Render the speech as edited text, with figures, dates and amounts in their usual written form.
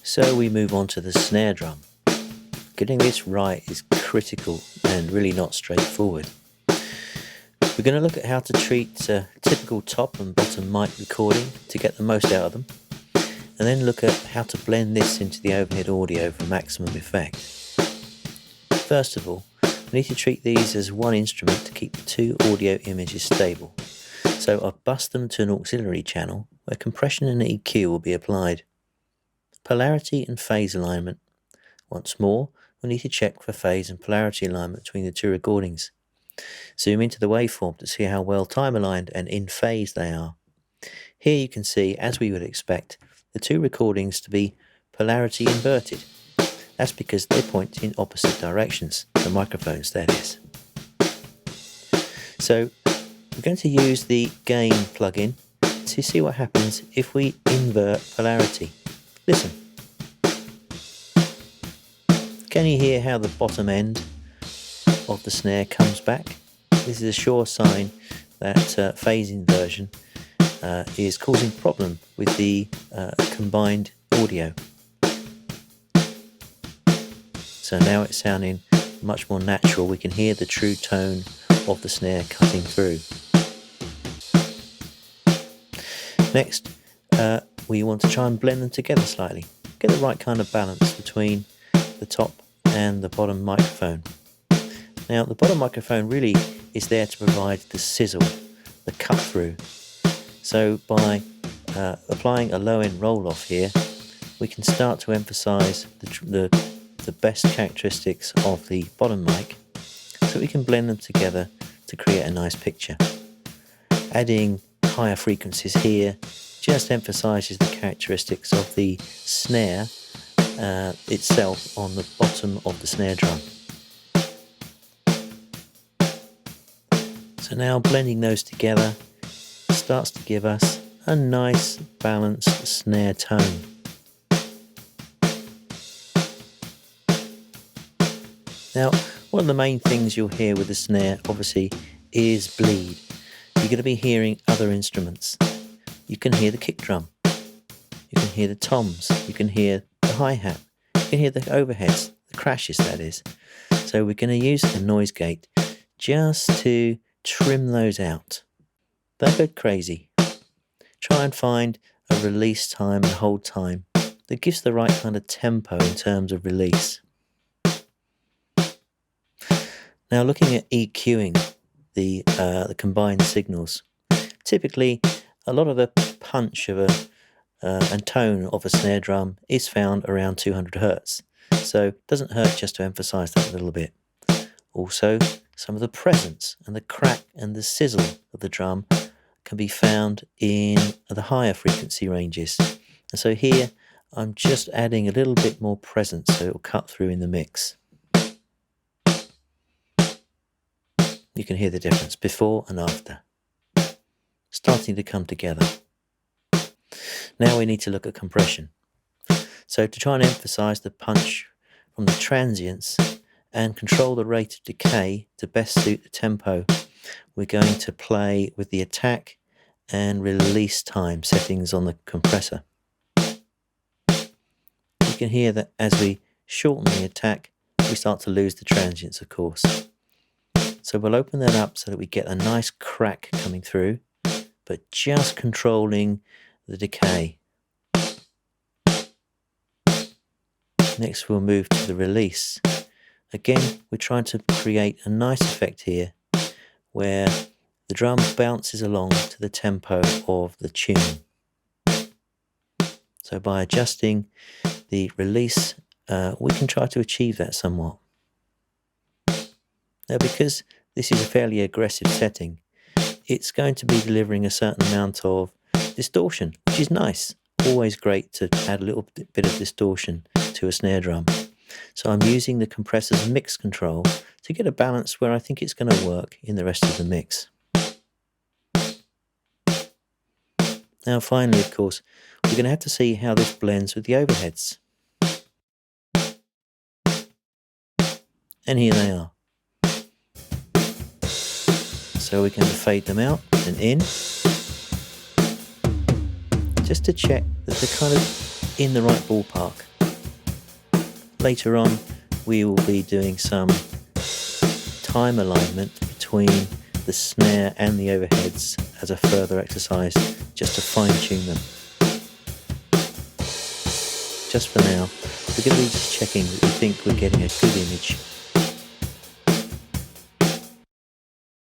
So we move on to the snare drum. Getting this right is critical and really not straightforward. We're going to look at how to treat a typical top and bottom mic recording to get the most out of them, and then look at how to blend this into the overhead audio for maximum effect. First of all, we need to treat these as one instrument to keep the two audio images stable. So I've bussed them to an auxiliary channel where compression and EQ will be applied. Polarity and phase alignment. Once more, we'll need to check for phase and polarity alignment between the two recordings. Zoom into the waveform to see how well time aligned and in phase they are. Here you can see, as we would expect, the two recordings to be polarity inverted. That's because they point in opposite directions, the microphones that is. So we're going to use the gain plugin to see what happens if we invert polarity. Listen. Can you hear how the bottom end of the snare comes back? This is a sure sign that phase inversion is causing problem with the combined audio. So now it's sounding much more natural. We can hear the true tone of the snare cutting through. Next, we want to try and blend them together slightly. Get the right kind of balance between the top and the bottom microphone. Now, the bottom microphone really is there to provide the sizzle, the cut through. So by applying a low end roll off here, we can start to emphasize the best characteristics of the bottom mic, so we can blend them together to create a nice picture. Adding higher frequencies here just emphasizes the characteristics of the snare itself on the bottom of the snare drum. So now blending those together starts to give us a nice balanced snare tone. Now, one of the main things you'll hear with the snare, obviously, is bleed. You're going to be hearing other instruments. You can hear the kick drum. You can hear the toms. You can hear the hi-hat. You can hear the overheads, the crashes, that is. So we're going to use the noise gate just to trim those out. Don't go crazy. Try and find a release time and hold time that gives the right kind of tempo in terms of release. Now, looking at EQing the combined signals, typically a lot of the punch of and tone of a snare drum is found around 200 Hz, so it doesn't hurt just to emphasize that a little bit. Also, some of the presence and the crack and the sizzle of the drum can be found in the higher frequency ranges. And so here I'm just adding a little bit more presence so it will cut through in the mix. You can hear the difference before and after, starting to come together. Now we need to look at compression. So to try and emphasize the punch from the transients and control the rate of decay to best suit the tempo, we're going to play with the attack and release time settings on the compressor. You can hear that as we shorten the attack, we start to lose the transients, of course. So we'll open that up so that we get a nice crack coming through, but just controlling the decay. Next we'll move to the release. Again, we're trying to create a nice effect here where the drum bounces along to the tempo of the tune. So by adjusting the release, we can try to achieve that somewhat. Now, because this is a fairly aggressive setting, it's going to be delivering a certain amount of distortion, which is nice. Always great to add a little bit of distortion to a snare drum. So I'm using the compressor's mix control to get a balance where I think it's going to work in the rest of the mix. Now finally, of course, we're going to have to see how this blends with the overheads. And here they are. So we can fade them out and in, just to check that they're kind of in the right ballpark. later on we will be doing some time alignment between the snare and the overheads as a further exercise, just to fine tune them. Just for now, we're going to be just checking that we think we're getting a good image